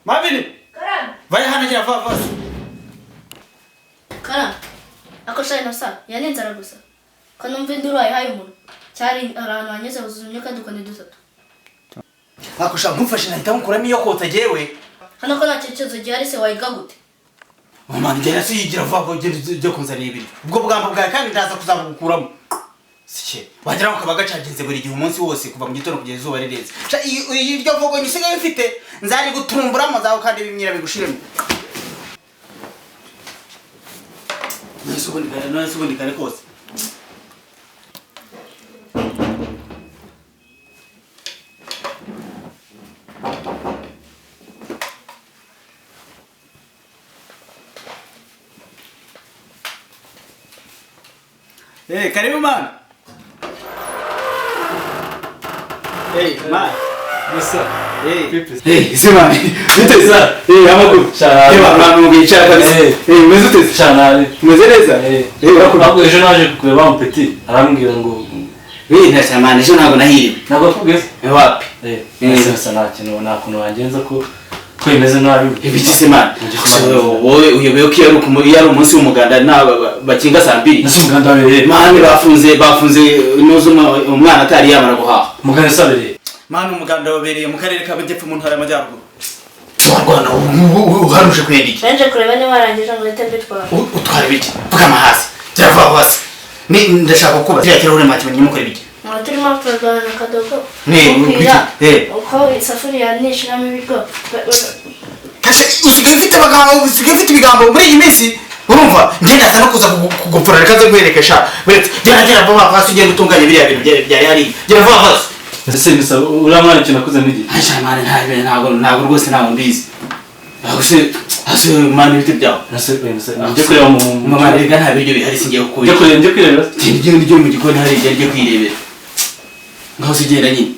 Mavini. Karam. Vai hana jya va. Karam. Ako shayino sa yanenze aragusa. Ko numva induru hayi umuntu. Cyari ahantu hanyeze uzumye kadukane dutatu. Ako sha mufashe nahita mukuramo iyo kota jewe. Hano ko nacekezo gihari se wayiga gute? Mama ngera siyigira va byo kunzanira ibiri. Ubwo bwambo bwawe kandi ndaza kuzabukuramo. Sike wagira ngo kabaga cagenze buri gihe umunsi wose kuva mu gitondo kugeza izuba rireze. Sha iryo vogo nyisigaye mfite nzari gutumbura amazaho kandi bimwira bigushiremo. Nasubundi kare kose. Karibu man. Man. What's up? Sema. Vite sana. Amakuru. Mwana ngicara kabisa. Umeze ute? Cyane. Umeze neza? Ntabwo ejo naje kureba mu petit arambwira ngo ntacyo man ejo ntabwo nahiriwe. ntabwo akubwiye Wapi? Sasa nta kuntu wagenza ko imeze nabi. Ibiki se man. Wowe uyobewe ko yari umunsi w'umuganda bakinga saa 2. Nasi umuganda wabereye. Man bafunze nuzo umwana atari yamara guhaha. Umuganda sabereye. Man umuganda wabereye mu karere ka Bujyepfo mu ntara y'Amajyaruguru. Rwanda uharuje kwendiki. Benje kureba ni warangije ngo leta mbitwara. Utwara ibiki? Tukama hasi. Cyava hasi. Ni ndashaka kuba cyakira uri mati nyimukora ibiki. Turimo turagana na kadogo. Uko isafuriya nishiramo ibiryo. Kashe usigaye ufite ibigambo muri iyi minsi. Urumva ngendaza no kuza kugupfura rekaze kwerekesha. Gera vuba hasi ugenda utunganya biriya bintu byari hari. Gera vuba hasi. Ese uramwana ikintu nakuze n'igi. Aisha mane ntabwo rwose ntabwo mbizi. Ase mane bite byawe. Njye kureba mu mama rega nta biryo bihari singiye kukubi. Njye kureba. Njye mu gikoni hari igihe ryo kwirebera. Ngaho sigenda nyine.